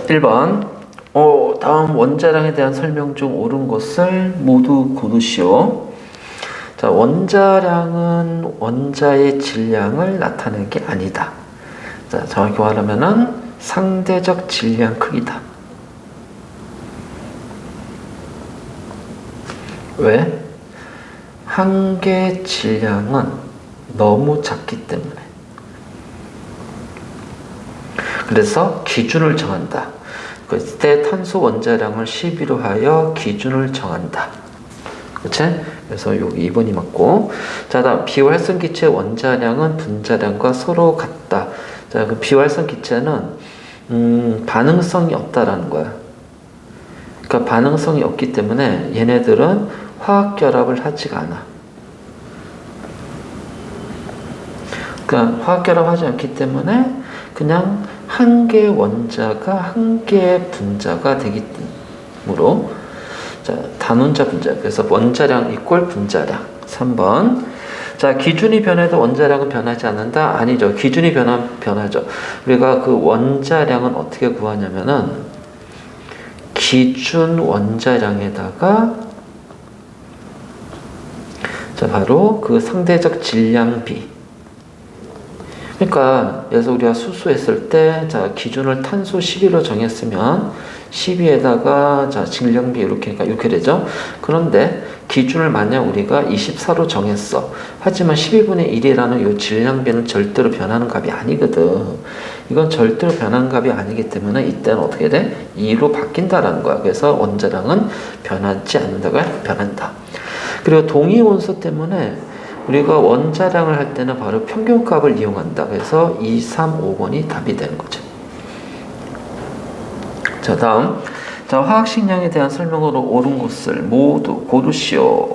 1번. 다음 원자량에 대한 설명 중 옳은 것을 모두 고르시오. 자, 원자량은 원자의 질량을 나타내는 게 아니다. 자, 정확히 말하면은 상대적 질량 크기다. 왜? 한 개의 질량은 너무 작기 때문에. 그래서 기준을 정한다. 그때 탄소 원자량을 12로 하여 기준을 정한다. 그치? 그래서 여기 2번이 맞고. 자, 다음 비활성 기체 원자량은 분자량과 서로 같다. 자, 그 비활성 기체는 반응성이 없다라는 거야. 그러니까 반응성이 없기 때문에 얘네들은 화학 결합을 하지가 않아. 그러니까 화학 결합하지 않기 때문에 그냥 한 개의 원자가 한 개의 분자가 되기 때문에 자, 단원자 분자. 그래서 원자량 이꼴 분자량. 3번. 자, 기준이 변해도 원자량은 변하지 않는다? 아니죠. 기준이 변하죠. 우리가 그 원자량은 어떻게 구하냐면은 기준 원자량에다가 자, 바로 그 상대적 질량비. 그러니까 그래서 우리가 수소했을 때 자, 기준을 탄소 12로 정했으면 12에다가 자, 질량비 이렇게 되죠. 그런데 기준을 만약 우리가 24로 정했어. 하지만 12분의 1이라는 이 질량비는 절대로 변하는 값이 아니거든. 이건 절대로 변하는 값이 아니기 때문에 이때는 어떻게 돼? 2로 바뀐다라는 거야. 그래서 원자량은 변하지 않는다가 변한다. 그리고 동위 원소 때문에 우리가 원자량을 할 때는 바로 평균값을 이용한다. 그래서 2, 3, 5번이 답이 되는 거죠. 자, 다음. 자, 화학식량에 대한 설명으로 옳은 것을 모두 고르시오.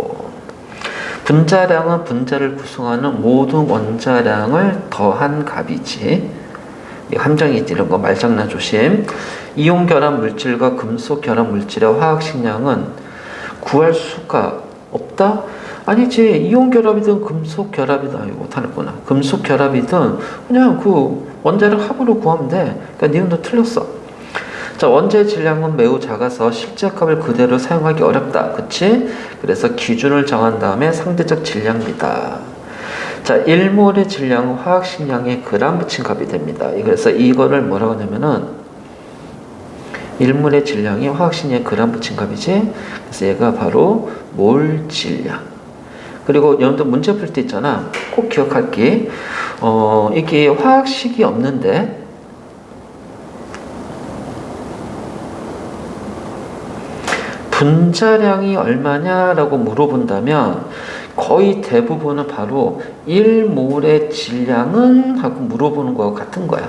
분자량은 분자를 구성하는 모든 원자량을 더한 값이지. 함정이 있지, 이런 거 말장난 조심. 이온 결합 물질과 금속 결합 물질의 화학식량은 구할 수가 없다? 아니지. 이온 결합이든 금속 결합이든 아니고 다르구나. 금속 결합이든 그냥 그 원자력 합으로 구하면 돼. 그러니까 니은도 틀렸어. 자, 원자의 질량은 매우 작아서 실제 값을 그대로 사용하기 어렵다. 그치? 그래서 기준을 정한 다음에 상대적 질량비다. 자, 1몰의 질량은 화학식량에 그람 붙인 값이 됩니다. 그래서 이거를 뭐라고 하냐면은 1몰의 질량이 화학식량에 그람 붙인 값이지. 그래서 얘가 바로 몰 질량. 그리고 여러분들 문제 풀 때 있잖아. 꼭 기억할 게 이게 화학식이 없는데 분자량이 얼마냐라고 물어본다면 거의 대부분은 바로 1몰의 질량은 하고 물어보는 거하고 같은 거야.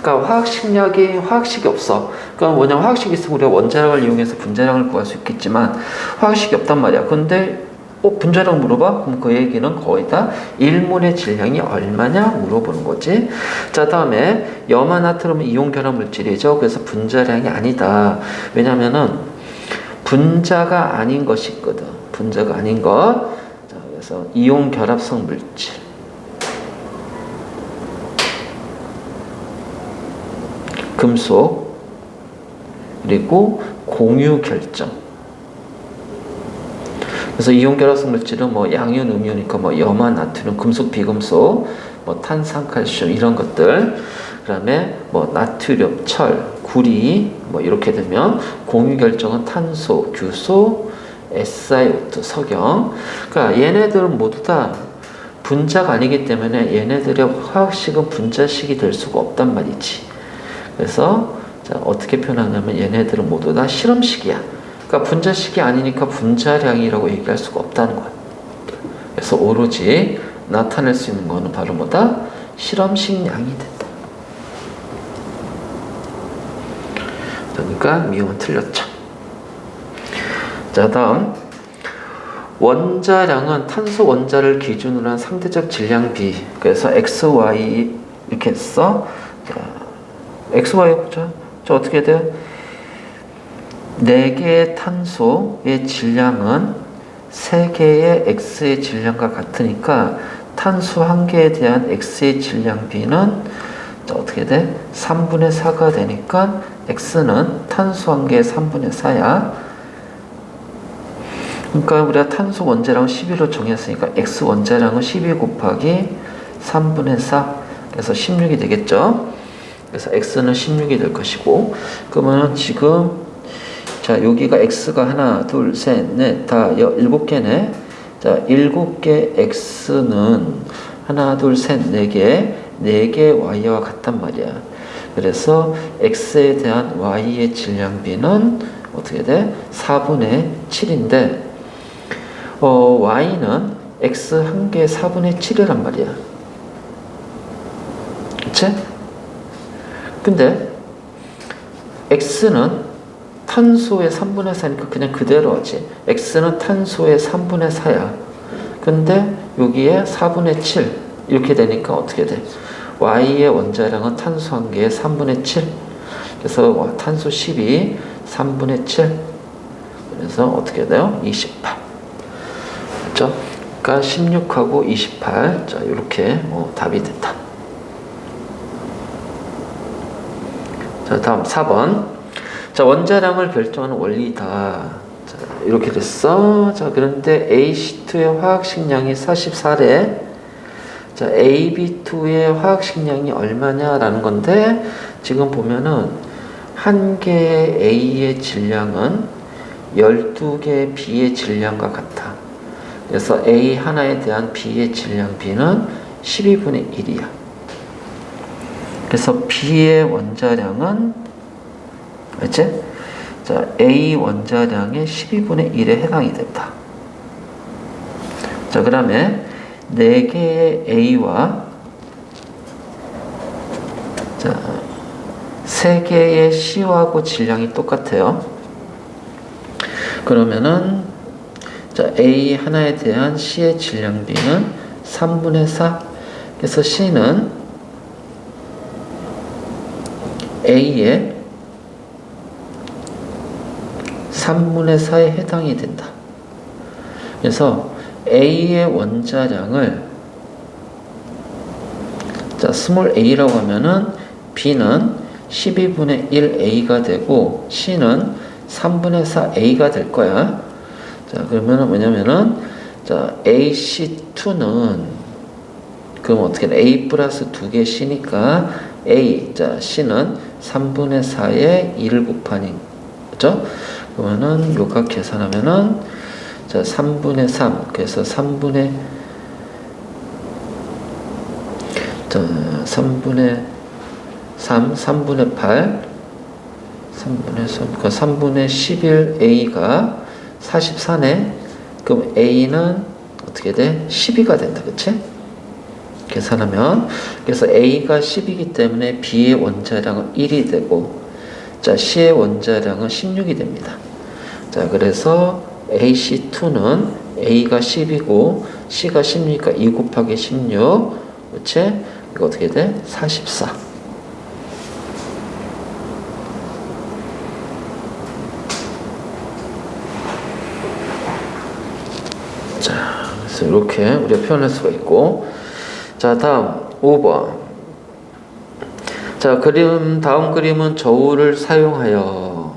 그러니까 화학식이 없어. 그러니까 뭐냐면 화학식이 있으면 우리가 원자량을 이용해서 분자량을 구할 수 있겠지만 화학식이 없단 말이야. 근데 분자량 물어봐? 그럼 그 얘기는 거의 다 1몰의 질량이 얼마냐 물어보는 거지. 자, 다음에 염화 나트륨은 이온 결합 물질이죠. 그래서 분자량이 아니다. 왜냐면은 분자가 아닌 것이 있거든. 분자가 아닌 것. 자, 그래서 이온 결합성 물질. 금속. 그리고 공유 결정. 그래서 이온 결합성 물질은 뭐 양이온, 음이온이니까 뭐 염화, 나트륨, 금속, 비금속, 뭐 탄산, 칼슘 이런 것들. 그다음에 뭐 나트륨, 철, 구리 뭐 이렇게 되면 공유 결정은 탄소, 규소, SiO2, 석영. 그러니까 얘네들은 모두 다 분자가 아니기 때문에 얘네들의 화학식은 분자식이 될 수가 없단 말이지. 그래서 자, 어떻게 표현하냐면 얘네들은 모두 다 실험식이야. 그러니까 분자식이 아니니까 분자량이라고 얘기할 수가 없다는 거야. 그래서 오로지 나타낼 수 있는 거는 바로 뭐다? 실험식 양이 된다. 그러니까 미음은 틀렸죠. 자, 다음 원자량은 탄소 원자를 기준으로 한 상대적 질량비. 그래서 XY 이렇게 했어. 자, XY 보자. 자, 어떻게 돼? 4개의 탄소의 질량은 3개의 X의 질량과 같으니까 탄소 1개에 대한 X의 질량비는 자, 어떻게 돼? 3분의 4가 되니까 x는 탄소 한 개의 3분의 4야. 그러니까 우리가 탄소 원자량을 11로 정했으니까 x 원자량은 12 곱하기 3분의 4, 그래서 16이 되겠죠. 그래서 x는 16이 될 것이고, 그러면 지금 자, 여기가 x가 하나, 둘, 셋, 넷, 다 7개네. 자, 7개 x는 하나, 둘, 셋, 4개, 4개 y와 같단 말이야. 그래서 x에 대한 y의 질량비는 어떻게 돼? 4분의 7인데, y는 x 한 개의 4분의 7이란 말이야. 그치? 근데 x는 탄소의 3분의 4니까 그냥 그대로 하지. x는 탄소의 3분의 4야. 근데 여기에 4분의 7 이렇게 되니까 어떻게 돼? y의 원자량은 탄소 한 개의 3분의 7. 그래서 탄소 12, 3분의 7. 그래서 어떻게 돼요? 28. 그렇죠? 그러니까 16하고 28. 자, 이렇게 답이 됐다. 자, 다음 4번. 자, 원자량을 결정하는 원리다. 자, 이렇게 됐어. 자, 그런데 AC2의 화학식량이 44래. 자, AB2의 화학식량이 얼마냐라는 건데, 지금 보면은 한 개의 A의 질량은 12개의 B의 질량과 같아. 그래서 A 하나에 대한 B의 질량 B는 12분의 1이야. 그래서 B의 원자량은, 알지? 자, A 원자량의 12분의 1에 해당이 된다. 자, 그 다음에 4개의 A와 자, 3개의 C하고 질량이 똑같아요. 그러면은 자, A 하나에 대한 C의 질량비는 3분의 4. 그래서 C는 A의 3분의 4에 해당이 된다. 그래서 A의 원자량을 자, 스몰 a라고 하면은 B는 12분의 1a가 되고 C는 3분의 4a가 될 거야. 자, 그러면은 뭐냐면은 자, AC2는 그럼 어떻게 돼? A 플러스 2개 C니까 A, 자, C는 3분의 4에 2를 곱하니, 그죠? 그러면은 요각 계산하면은 자, 3분의 3, 그래서 3분의 3, 3분의 8, 3분의 3, 그 3분의 11a가 44네. 그럼 a는 어떻게 돼? 12가 된다, 그치? 계산하면, 그래서 a가 10이기 때문에 b의 원자량은 1이 되고, 자, c의 원자량은 16이 됩니다. 자, 그래서 AC2는 a가 10이고 c가 16이니까 2 곱하기 16, 그치? 이거 어떻게 돼? 44. 자, 그래서 이렇게 우리가 표현할 수가 있고, 자, 다음 5번. 자, 다음 그림은 저울을 사용하여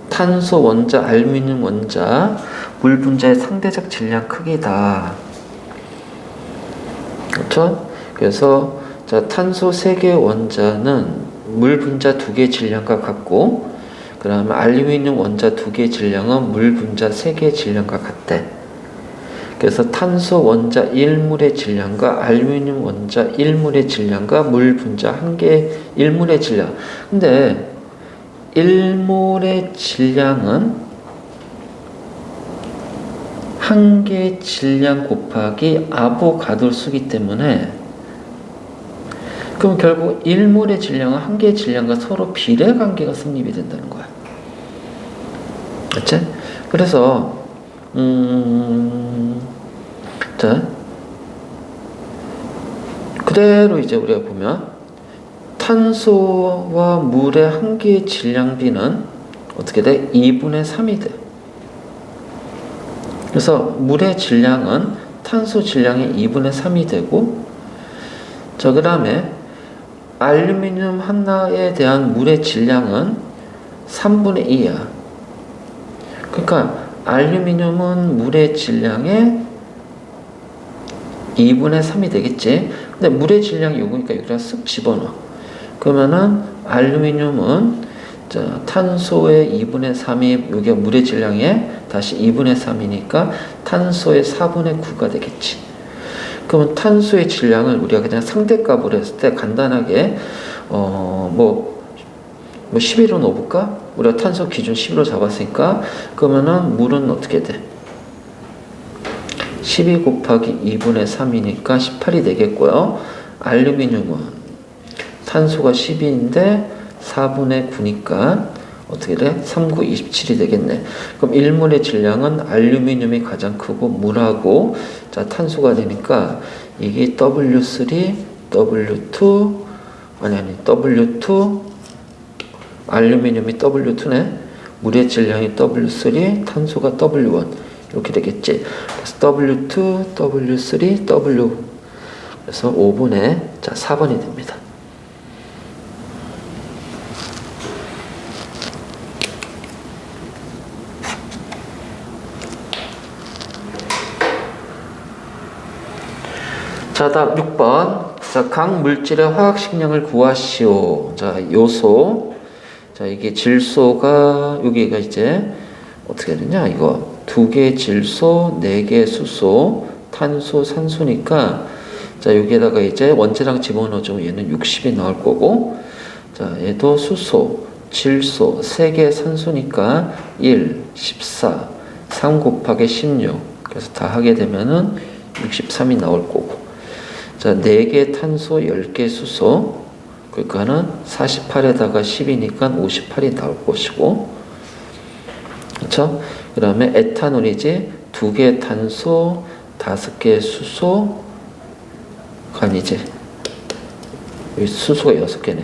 탄소 원자, 알루미늄 원자, 물 분자의 상대적 질량 크기다. 그렇죠? 그래서 자, 탄소 3개 원자는 물 분자 2개 질량과 같고, 그 다음에 알루미늄 원자 2개 질량은 물 분자 3개 질량과 같대. 그래서 탄소 원자 1몰의 질량과 알루미늄 원자 1몰의 질량과 물 분자 1개 1몰의 질량. 근데 1몰의 질량은 1개의 질량 곱하기 아보가드로 수기 때문에, 그럼 결국 1몰의 질량은 1개의 질량과 서로 비례 관계가 성립이 된다는 거야. 그치? 그래서 자, 그대로 이제 우리가 보면 탄소와 물의 1개의 질량비는 어떻게 돼? 2분의 3이 돼. 그래서 물의 질량은 탄소 질량의 2분의 3이 되고, 자, 그 다음에 알루미늄 하나에 대한 물의 질량은 3분의 2야. 그러니까 알루미늄은 물의 질량의 2분의 3이 되겠지. 근데 물의 질량이 요거니까 여기다 쓱 집어넣어. 그러면은 알루미늄은 자, 탄소의 2분의 3이 여기가 물의 질량의 다시 2분의 3이니까 탄소의 4분의 9가 되겠지. 그러면 탄소의 질량을 우리가 그냥 상대값으로 했을 때 간단하게 뭐 11로 넣어볼까? 우리가 탄소 기준 11로 잡았으니까 그러면은 물은 어떻게 돼? 12 곱하기 2분의 3이니까 18이 되겠고요. 알루미늄은 탄소가 12인데 4분의 9니까 어떻게 돼? 3, 9, 27이 되겠네. 그럼 일물의 질량은 알루미늄이 가장 크고 물하고 자 탄소가 되니까 이게 W3, W2 W2 알루미늄이 W2네. 물의 질량이 W3, 탄소가 W1 이렇게 되겠지. 그래서 W2, W3, W 그래서 5분의 자 4번이 됩니다. 자, 다음 6번. 자, 각 물질의 화학식량을 구하시오. 자, 요소. 자, 이게 질소가, 여기가 이제, 어떻게 되냐, 이거. 2개 질소, 4개 수소, 탄소, 산소니까, 자, 여기에다가 이제 원자량 집어넣어주면 얘는 60이 나올 거고, 자, 얘도 수소, 질소, 3개 산소니까 1, 14, 3 곱하기 16. 그래서 다 하게 되면은 63이 나올 거고. 자, 4개 탄소, 10개 수소. 그러니까는 48에다가 10이니까 58이 나올 것이고. 그렇죠? 그다음에 에탄올이지. 2개 탄소, 5개 수소가 아니지. 여기 수소가 6개네.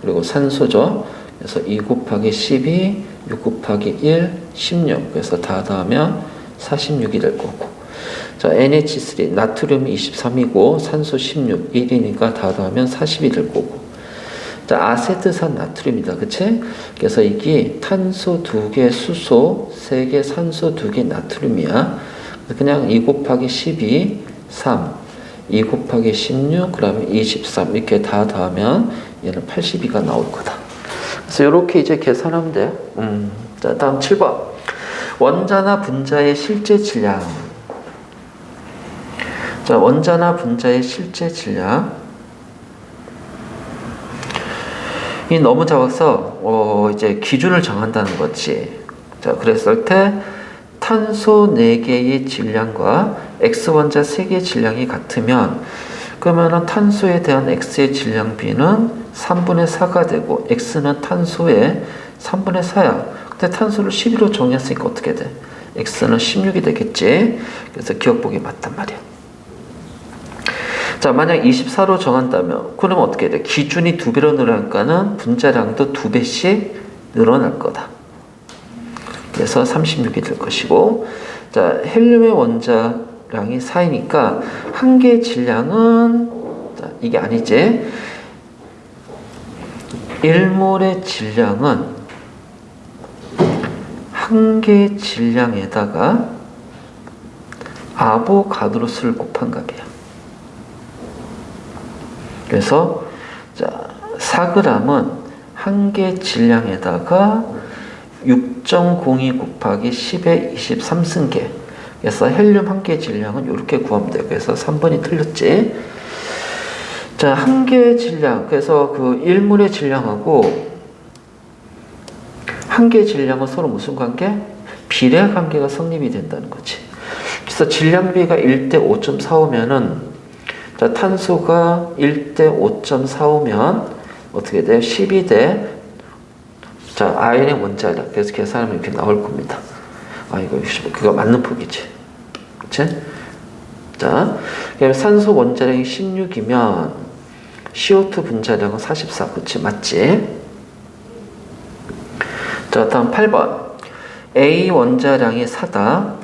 그리고 산소죠. 그래서 2 곱하기 12, 6 곱하기 1, 16. 그래서 다 더하면 46이 될 거고. 자, NH3, 나트륨 23이고, 산소 16, 1이니까 다 더하면 40이 될 거고. 자, 아세트산 나트륨이다. 그치? 그래서 이게 탄소 2개 수소, 3개 산소 2개 나트륨이야. 그냥 2 곱하기 12, 3, 2 곱하기 16, 그 다음에 23, 이렇게 다 더하면 얘는 82가 나올 거다. 그래서 이렇게 이제 계산하면 돼. 자, 다음 7번. 원자나 분자의 실제 질량. 자, 원자나 분자의 실제 질량. 이 너무 작아서 이제 기준을 정한다는 거지. 자, 그랬을 때 탄소 4개의 질량과 X원자 3개의 질량이 같으면 그러면은 탄소에 대한 X의 질량 비는 3분의 4가 되고 X는 탄소의 3분의 4야. 근데 탄소를 11로 정했으니까 어떻게 돼? X는 16이 되겠지. 그래서 기억보기 맞단 말이야. 자, 만약 24로 정한다면 그러면 어떻게 돼? 기준이 2배로 늘어나니까는 분자량도 2배씩 늘어날 거다. 그래서 36이 될 것이고, 자, 헬륨의 원자량이 4이니까 한 개의 질량은 자, 이게 아니지. 1몰의 질량은 한 개의 질량에다가 아보가드로 수를 곱한 값이야. 그래서 자, 4g은 한 개 질량에다가 6.02 곱하기 10의 23승계. 그래서 헬륨 한 개 질량은 이렇게 구하면 돼요. 그래서 3번이 틀렸지. 자, 한 개의 질량. 그래서 그 1몰의 질량하고 한 개의 질량은 서로 무슨 관계? 비례 관계가 성립이 된다는 거지. 그래서 질량비가 1대 5.45면은 자, 탄소가 1대 5.45면 어떻게 돼요? 12대 자, 아연의 원자량. 그래서 계산하면 이렇게 나올 겁니다. 아, 이거 그거 맞는 폭이지. 그치? 자, 그럼 산소 원자량이 16이면 CO2 분자량은 44. 그치? 맞지? 자, 다음 8번. A 원자량이 4다.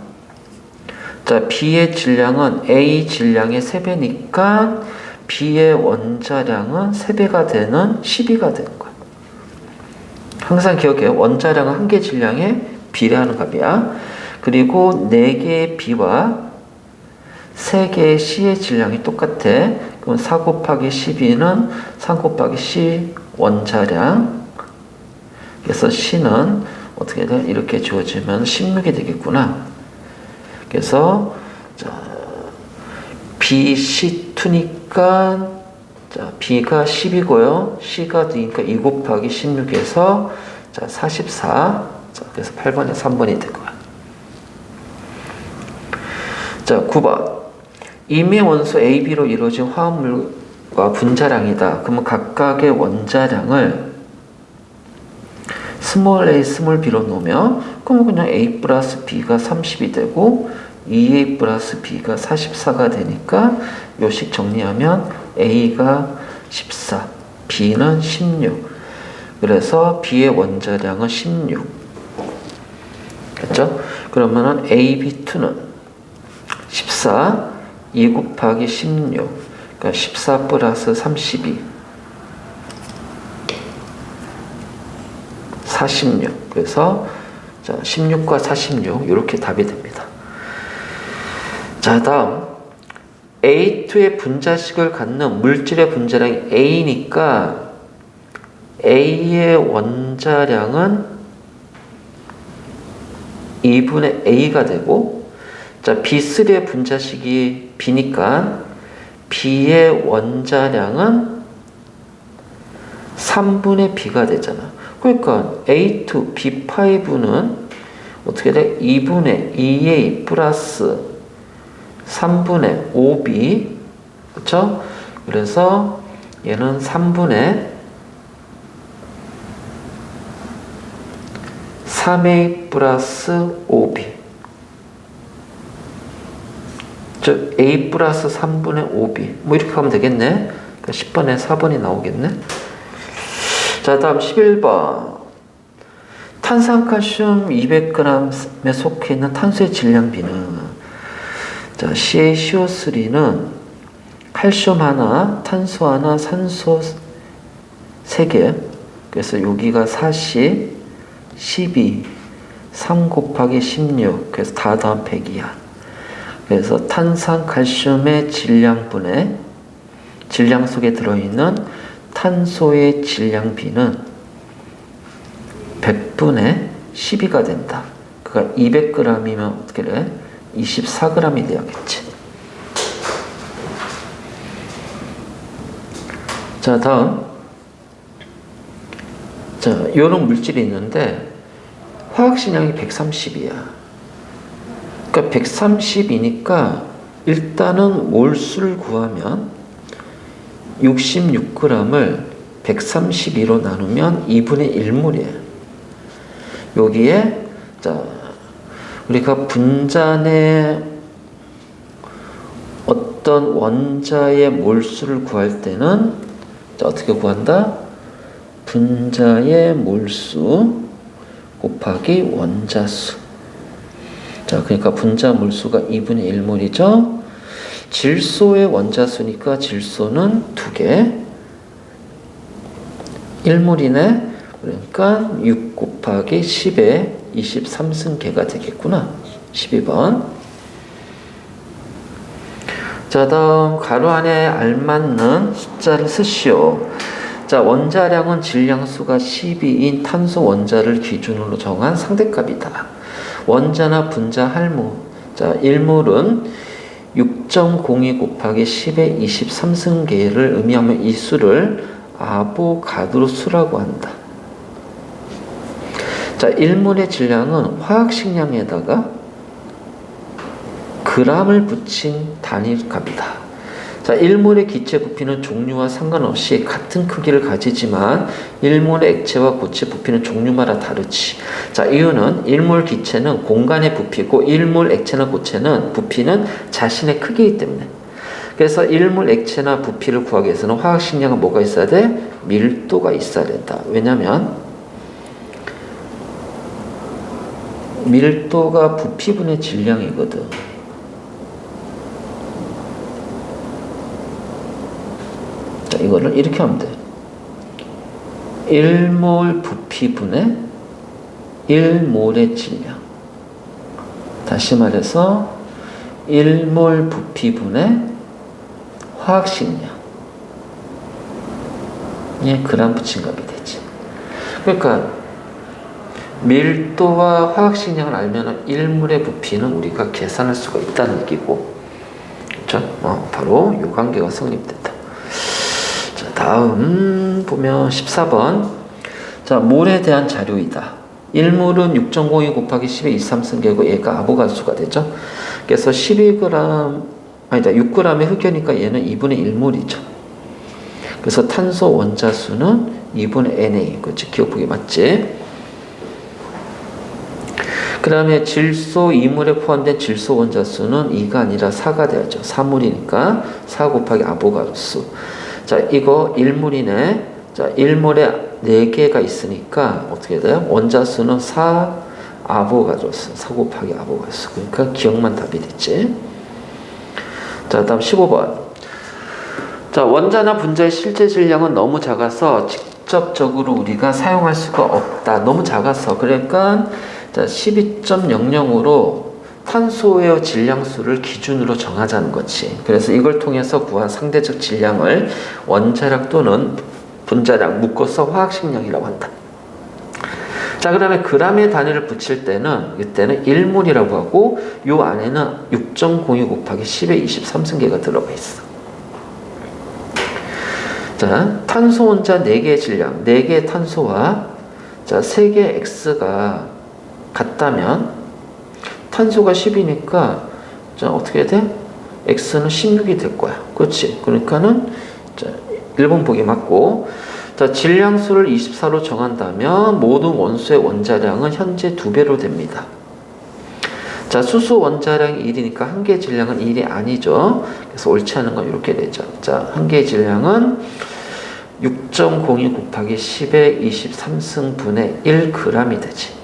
자, B의 질량은 A 질량의 3배니까 B의 원자량은 3배가 되는 12가 되는 거야. 항상 기억해. 원자량은 한 개 질량에 비례하는 값이야. 그리고 4개의 B와 3개의 C의 질량이 똑같아. 그럼 4 곱하기 12는 3 곱하기 C 원자량. 그래서 C는 어떻게 돼? 이렇게 주어지면 16이 되겠구나. 그래서 자, BC2니까 자, B가 10이고요. C가 되니까 2 곱하기 16에서 자, 44. 자, 그래서 8번에 3번이 될 거야. 자, 9번. 임의 원소 AB로 이루어진 화합물과 분자량이다. 그러면 각각의 원자량을 스몰 a, 스몰 b로 놓으면 그럼 그냥 a 플러스 b가 30이 되고 2a 플러스 b가 44가 되니까 요식 정리하면 a가 14, b는 16. 그래서 b의 원자량은 16. 그렇죠? 그러면은 AB2는 14, 2 곱하기 16. 그러니까 14 플러스 32. 46. 그래서 자, 16과 46 이렇게 답이 됩니다. 자, 다음 A2의 분자식을 갖는 물질의 분자량이 A니까 A의 원자량은 2분의 A가 되고, 자, B3의 분자식이 B니까 B의 원자량은 3분의 B가 되잖아. 그러니까 A2, B5는 어떻게 돼? 2분의 2A 플러스 3분의 5B. 그렇죠? 그래서 얘는 3분의 3A 플러스 5B. 즉 A 플러스 3분의 5B. 뭐 이렇게 하면 되겠네. 그러니까 10번에 4번이 나오겠네. 자, 다음 11번. 탄산칼슘 200g에 속해 있는 탄소의 질량비는, 자, CaCO3는 칼슘 하나, 탄소 하나, 산소 3개. 그래서 여기가 40, 12, 3 곱하기 16. 그래서 다 더한 100이야. 그래서 탄산칼슘의 질량분의 질량 속에 들어있는 탄소의 질량비는 100분의 12가 된다. 그러니까 200g이면 어떻게 돼? 24g이 돼야겠지. 자, 다음. 자, 요런 물질이 있는데 화학식량이 130이야. 그러니까 130이니까 일단은 몰수를 구하면 66g을 132로 나누면 2분의 1몰이에요. 여기에 자, 우리가 분자 내 어떤 원자의 몰수를 구할 때는 자, 어떻게 구한다? 분자의 몰수 곱하기 원자수. 자, 그러니까 분자 몰수가 2분의 1몰이죠. 질소의 원자수니까 질소는 2개. 1몰이네. 그러니까 6 곱하기 10에 23승계가 되겠구나. 12번. 자, 다음 가로 안에 알맞는 숫자를 쓰시오. 자, 원자량은 질량수가 12인 탄소 원자를 기준으로 정한 상대값이다. 원자나 분자 할무. 자, 1몰은 6.02 곱하기 10의 23승계를 의미하면 이 수를 아보가드로 수라고 한다. 자, 1몰의 질량은 화학식량에다가 g을 붙인 단위값이다. 자, 1몰의 기체 부피는 종류와 상관없이 같은 크기를 가지지만 1몰의 액체와 고체 부피는 종류마다 다르지. 자, 이유는 1몰 기체는 공간의 부피고 1몰 액체나 고체는 부피는 자신의 크기이기 때문에. 그래서 1몰 액체나 부피를 구하기 위해서는 화학식량은 뭐가 있어야 돼? 밀도가 있어야 된다. 왜냐면 밀도가 부피분의 질량이거든. 자, 이거를 이렇게 하면 돼. 1몰 부피분의 1몰의 질량. 다시 말해서 1몰 부피분의 화학식량. 예, 그람 붙인 값이 되지. 그러니까 밀도와 화학식량을 알면 1몰의 부피는 우리가 계산할 수가 있다는 얘기고, 그렇죠? 바로 이 관계가 성립된다. 자, 다음 보면 14번. 자, 몰에 대한 자료이다. 1몰은 6.02 곱하기 10의 23승계고 얘가 아보가드수가 되죠. 그래서 12g, 아니다, 6g의 흑연이니까 얘는 2분의 1몰이죠. 그래서 탄소 원자수는 2분의 Na. 그렇지? 기억보기 맞지? 그 다음에 질소 2몰에 포함된 질소 원자수는 2가 아니라 4가 되어야죠. 4몰이니까 4 곱하기 아보가드수. 자, 이거 1몰이네. 자, 1몰에 4개가 있으니까 어떻게 돼요? 원자수는 4 아보가드수. 4 곱하기 아보가드수. 그러니까 기억만 답이 됐지. 자, 다음 15번. 자, 원자나 분자의 실제 질량은 너무 작아서 직접적으로 우리가 사용할 수가 없다. 너무 작아서. 그러니까 자, 12.00으로 탄소의 질량수를 기준으로 정하자는 거지. 그래서 이걸 통해서 구한 상대적 질량을 원자량 또는 분자량 묶어서 화학식량이라고 한다. 자, 그 다음에 g의 단위를 붙일 때는 이때는 1몰이라고 하고 이 안에는 6.02 곱하기 10의 23승계가 들어가 있어. 자, 탄소 원자 4개의 질량, 4개의 탄소와 자, 3개의 X가 같다면 탄소가 10이니까 자, 어떻게 돼? X는 16이 될 거야. 그렇지? 그러니까는 자, 1번 보기 맞고, 자, 질량수를 24로 정한다면 모든 원소의 원자량은 현재 2배로 됩니다. 자, 수소 원자량이 1이니까 한 개의 질량은 1이 아니죠. 그래서 옳지 않은 건 이렇게 되죠. 자, 한 개의 질량은 6.02 곱하기 10의 23승분의 1g이 되지.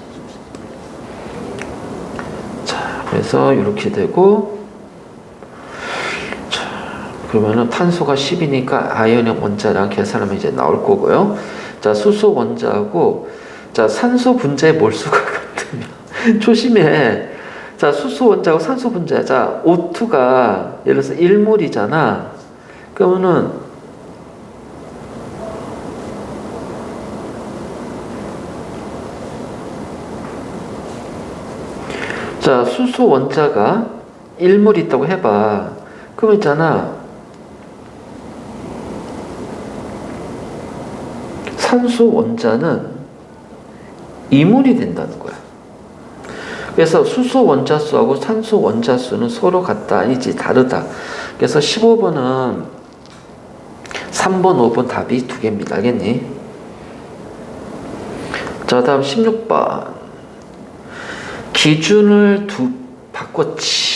자, 그래서 이렇게 되고, 자, 그러면은 탄소가 10이니까 아연의 원자량 계산하면 이제 나올 거고요. 자, 수소 원자하고, 자, 산소 분자의 몰수가 같으면, 조심해. 자, 수소 원자하고 산소 분자. 자, O2가 예를 들어서 1몰이잖아. 그러면은 자, 수소 원자가 1몰 있다고 해봐. 그럼 있잖아. 산소 원자는 2몰이 된다는 거야. 그래서 수소 원자수하고 산소 원자수는 서로 같다. 아니지, 다르다. 그래서 15번은 3번, 5번 답이 2개입니다. 알겠니? 자, 다음 16번. 기준을 바꿨지.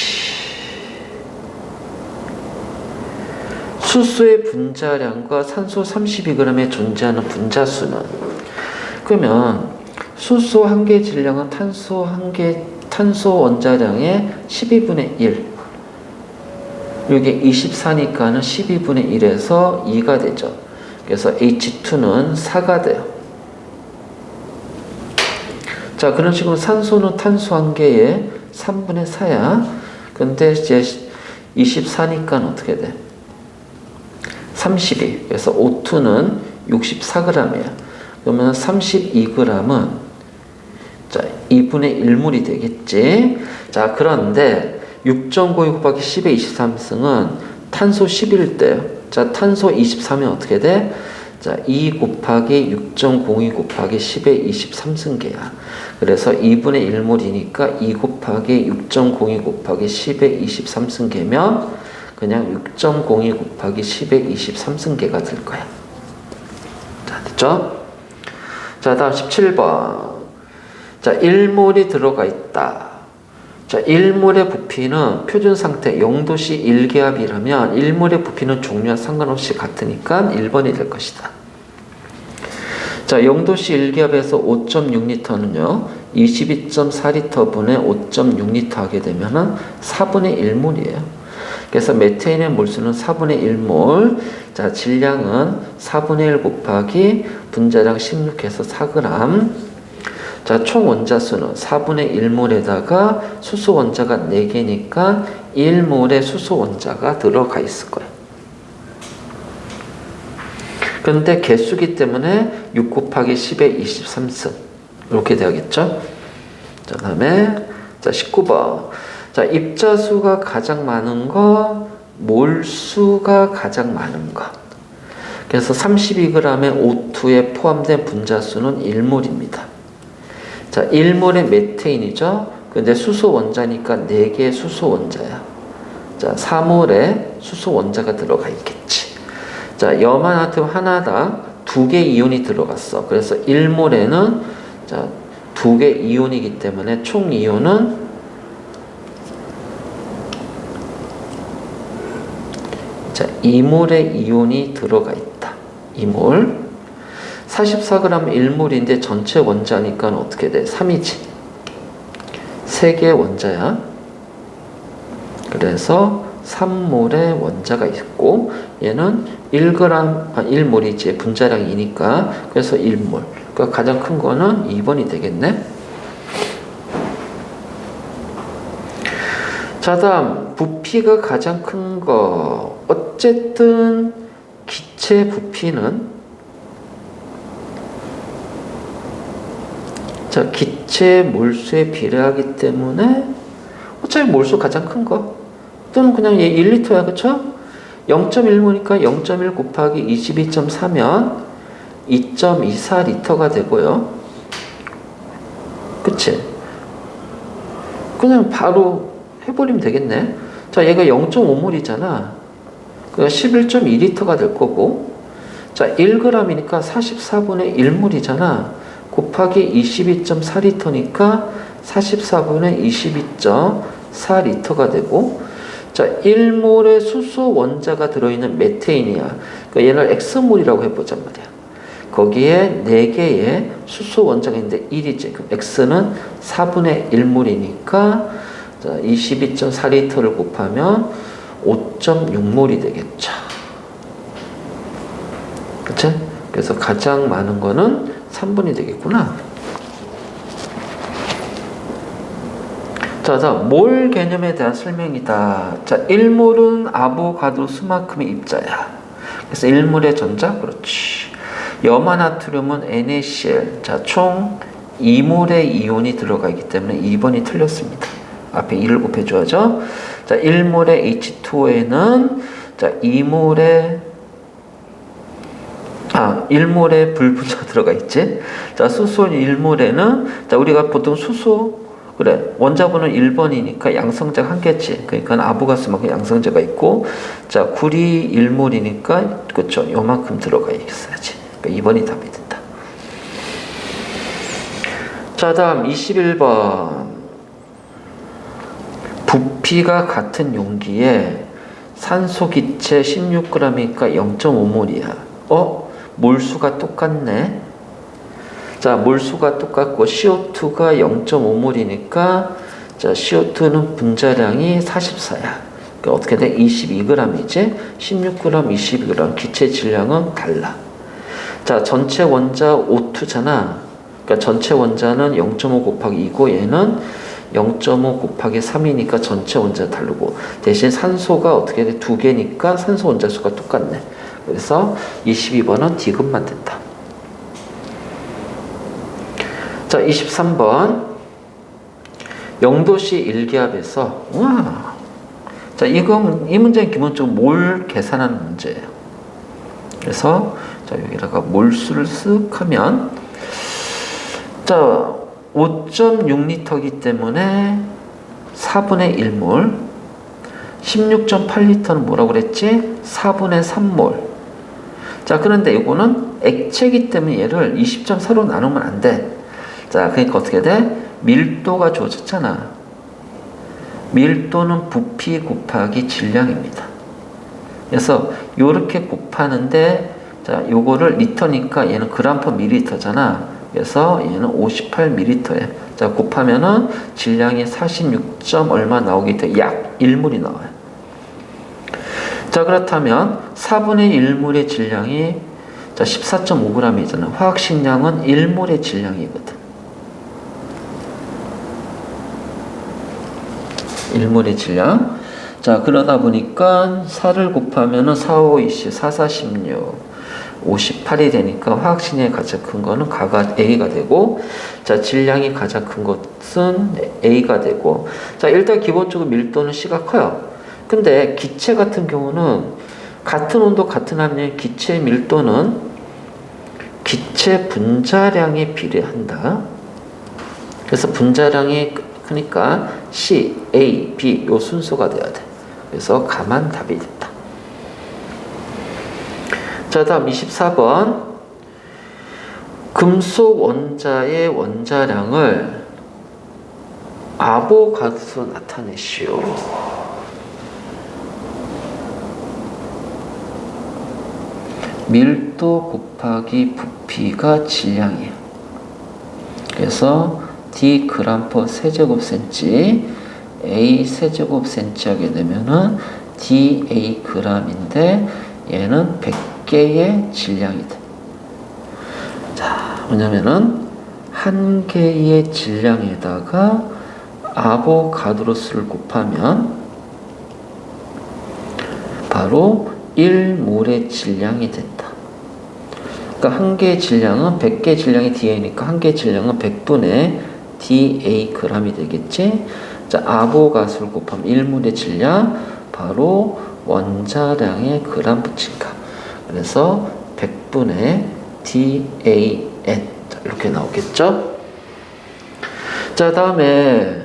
수소의 분자량과 산소 32g에 존재하는 분자수는, 그러면 수소 한 개의 질량은 탄소 원자량의 12분의 1. 이게 24니까는 12분의 1에서 2가 되죠. 그래서 H2는 4가 돼요. 자, 그런 식으로 산소는 탄소 한 개에 3분의 4야. 근데 이제 24니까 어떻게 돼? 32. 그래서 O2는 64g이야. 그러면 32g은 자, 2분의 1몰이 되겠지. 자, 그런데 6.92 곱하기 10의 23승은 탄소 10일 때, 자, 탄소 23이 어떻게 돼? 자, 2 곱하기 6.02 곱하기 10의 23승계야. 그래서 2분의 1몰이니까 2 곱하기 6.02 곱하기 10의 23승계면 그냥 6.02 곱하기 10의 23승계가 될 거야. 자, 됐죠? 자, 다음 17번. 자, 1몰이 들어가 있다. 자, 1몰의 부피는 표준 상태 0도씨 1기압이라면 1몰의 부피는 종류와 상관없이 같으니까 1번이 될 것이다. 자, 0도씨 1기압에서 5.6L는요, 22.4L분의 5.6L 하게 되면은 4분의 1몰이에요. 그래서 메테인의 몰수는 4분의 1몰. 자, 질량은 4분의 1 곱하기 분자량 16해서 4g. 자, 총 원자수는 4분의 1몰에다가 수소 원자가 4개니까 1몰의 수소 원자가 들어가 있을 거예요. 그런데 개수기 때문에 6 곱하기 10의 23승 이렇게 되겠죠. 자, 다음에 자 19번. 자, 입자수가 가장 많은 거, 몰수가 가장 많은 거. 그래서 32g의 O2에 포함된 분자수는 1몰입니다. 자, 1몰의 메테인이죠. 근데 수소 원자니까 4개의 수소 원자야. 자, 4몰의 수소 원자가 들어가 있겠지. 자, 염화나트륨 하나당 2개 이온이 들어갔어. 그래서 1몰에는 자, 2개 이온이기 때문에 총 이온은 자, 2몰의 이온이 들어가 있다. 2몰. 44g 1몰인데 전체 원자니까 어떻게 돼? 3이지. 3개 원자야. 그래서 3몰의 원자가 있고 얘는 1몰이지. 분자량이 2니까. 그래서 1몰. 그러니까 가장 큰 거는 2번이 되겠네. 자, 다음 부피가 가장 큰 거. 어쨌든 기체 부피는 자, 기체 몰수에 비례하기 때문에 어차피 몰수 가장 큰 거. 또는 그냥 얘 1리터야, 그쵸? 0.1모니까 0.1 곱하기 22.4면 2.24리터가 되고요. 그치? 그냥 바로 해버리면 되겠네. 자, 얘가 0.5몰이잖아. 그러니까 11.2리터가 될 거고. 자, 1g이니까 44분의 1몰이잖아. 곱하기 22.4리터니까 44분의 22.4리터가 되고. 자, 1몰의 수소 원자가 들어있는 메테인이야. 그러니까 얘를 X몰이라고 해보잔 말이야. 거기에 4개의 수소 원자가 있는데 1이지. 그럼 X는 4분의 1몰이니까 22.4리터를 곱하면 5.6몰이 되겠죠. 그치? 그래서 가장 많은 거는 3번이 되겠구나. 자, 몰 개념에 대한 설명이다. 자, 1몰은 아보가드로 수만큼의 입자야. 그래서 1몰의 전자, 그렇지. 염화나트륨은 NaCl. 자, 총 2몰의 이온이 들어가 있기 때문에 2번이 틀렸습니다. 앞에 2를 곱해줘야죠. 자, 1몰의 H2O에는 자, 1몰의 불분자 들어가 있지. 자, 수소 1몰에는 자, 우리가 보통 수소 그래, 원자번호 1번이니까 양성자가 한 개지. 그러니까 아보가스만큼 양성자가 있고, 자, 구리 1몰이니까, 그쵸, 요만큼 들어가 있어야지. 그러니까 2번이 답이 된다. 자, 다음 21번. 부피가 같은 용기에 산소 기체 16g이니까 0.5몰이야. 몰수가 똑같네. 자, 몰수가 똑같고 CO2가 0.5몰이니까 자, CO2는 분자량이 44야. 그러니까 어떻게 돼? 22g이지? 16g, 22g. 기체 질량은 달라. 자, 전체 원자 O2잖아. 그러니까 전체 원자는 0.5 곱하기 2고 얘는 0.5 곱하기 3이니까 전체 원자 다르고 대신 산소가 어떻게 돼? 2개니까 산소 원자 수가 똑같네. 그래서 22번은 D급만 된다. 자, 23번. 0도씨 1기압에서 자, 이 문제는 기본적으로 몰 계산하는 문제예요. 그래서 자, 여기다가 몰수를 쓱 하면 자, 5.6리터이기 때문에 4분의 1몰. 16.8리터는 뭐라고 그랬지? 4분의 3몰. 자, 그런데 이거는 액체이기 때문에 얘를 20.4로 나누면 안 돼. 자, 그러니까 어떻게 돼? 밀도가 주어졌잖아. 밀도는 부피 곱하기 질량입니다. 그래서 요렇게 곱하는데 자, 요거를 리터니까 얘는 그램 퍼 밀리리터잖아. 그래서 얘는 58ml에 자, 곱하면은 질량이 46. 얼마 나오게 돼? 약 1몰이 나와요. 자, 그렇다면 4분의 1몰의 질량이 자 14.5g이잖아. 화학식량은 1몰의 질량이거든. 1몰의 질량. 자, 그러다 보니까 4를 곱하면은 4, 5, 20, 4, 4, 16, 58이 되니까 화학식량이 가장 큰 거는 가가 A가 되고, 자, 질량이 가장 큰 것은 A가 되고, 자, 일단 기본적으로 밀도는 C가 커요. 근데 기체 같은 경우는 같은 온도, 같은 압력, 기체 밀도는 기체 분자량에 비례한다. 그래서 분자량이 크니까 C, A, B 요 순서가 돼야 돼. 그래서 가만 답이 됐다. 자, 다음 24번. 금속 원자의 원자량을 아보가드로 나타내시오. 밀도 곱하기 부피가 질량이에요. 그래서 D 그램 퍼 세제곱센치, A 세제곱센치 하게 되면은 DA 그램인데 얘는 100개의 질량이 돼. 자, 뭐냐면은 한 개의 질량에다가 아보가드로수를 곱하면 바로 1몰의 질량이 된다. 그러니까 한 개의 질량은 100개의 질량이 DA니까 한 개의 질량은 100분의 DA g이 되겠지. 자, 아보가드로수를 곱하면 1몰의 질량 바로 원자량의 그램 붙인 값. 그래서 100분의 DAN 이렇게 나오겠죠. 자, 다음에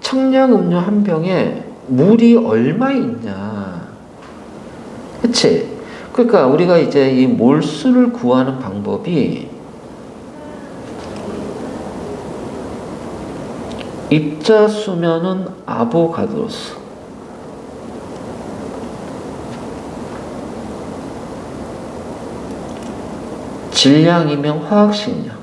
청량 음료 한 병에 물이 얼마 있냐. 그치? 그러니까 우리가 이제 이 몰수를 구하는 방법이 입자수면은 아보가드로수, 질량이면 화학식량,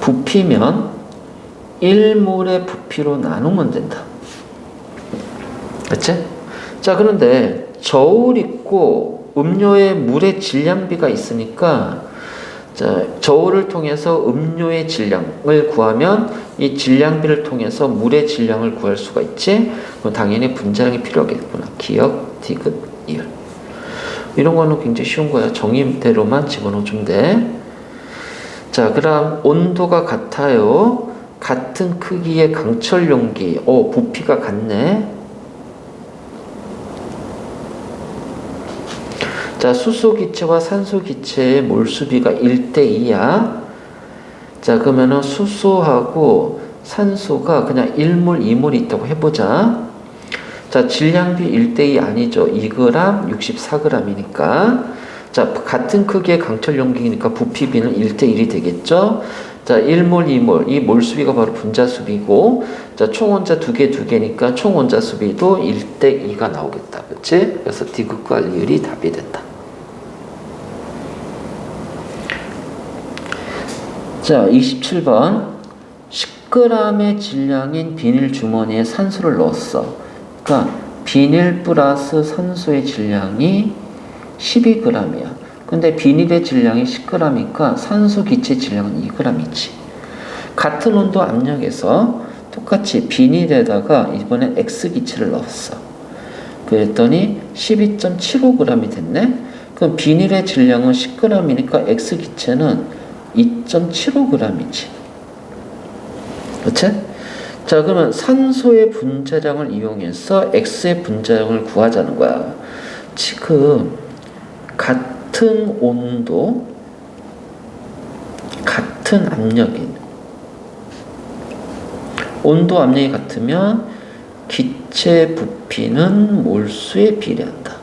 부피면 1몰의 부피로 나누면 된다. 그치? 자, 그런데 저울 있고 음료에 물의 질량비가 있으니까, 자, 저울을 통해서 음료의 질량을 구하면 이 질량비를 통해서 물의 질량을 구할 수가 있지. 그럼 당연히 분자량이 필요하겠구나. 기억, 디귿, 이을. 이런 거는 굉장히 쉬운 거야. 정의대로만 집어넣어주면 돼. 자, 그다음 온도가 같아요. 같은 크기의 강철 용기. 부피가 같네. 자, 수소 기체와 산소 기체의 몰수비가 1대2야. 자, 그러면은 수소하고 산소가 그냥 1몰, 2몰이 있다고 해보자. 자, 질량비 1대2 아니죠. 2g, 64g이니까. 자, 같은 크기의 강철 용기니까 부피비는 1대1이 되겠죠. 자, 1몰, 2몰. 이 몰수비가 바로 분자수비고, 자, 총원자 2개니까 총원자 수비도 1대2가 나오겠다. 그치? 그래서 디귿과 리을이 답이 된다. 자, 27번. 10g의 질량인 비닐 주머니에 산소를 넣었어. 그러니까 비닐 플러스 산소의 질량이 12g이야. 근데 비닐의 질량이 10g이니까 산소 기체 질량은 2g이지. 같은 온도 압력에서 똑같이 비닐에다가 이번에 X기체를 넣었어. 그랬더니 12.75g이 됐네. 그럼 비닐의 질량은 10g이니까 X기체는 2.75g이지. 그렇지? 자, 그러면 산소의 분자량을 이용해서 X의 분자량을 구하자는 거야. 지금 같은 온도, 같은 압력인, 온도 압력이 같으면 기체 부피는 몰수에 비례한다.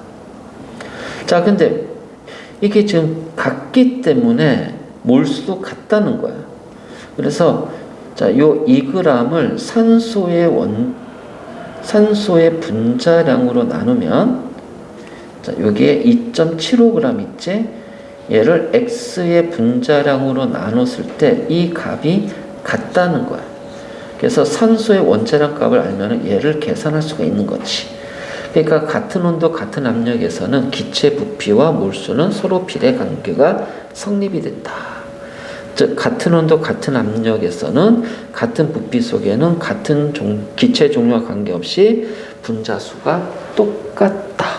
자, 근데 이게 지금 같기 때문에 몰수도 같다는 거야. 그래서 자, 요 2g을 산소의 분자량으로 나누면, 자, 여기에 2.75g 있지? 얘를 X의 분자량으로 나눴을 때 이 값이 같다는 거야. 그래서 산소의 원자량 값을 알면 얘를 계산할 수가 있는 거지. 그러니까 같은 온도 같은 압력에서는 기체 부피와 몰수는 서로 비례 관계가 성립이 된다. 즉 같은 온도 같은 압력에서는 같은 부피 속에는 같은 기체 종류와 관계없이 분자수가 똑같다.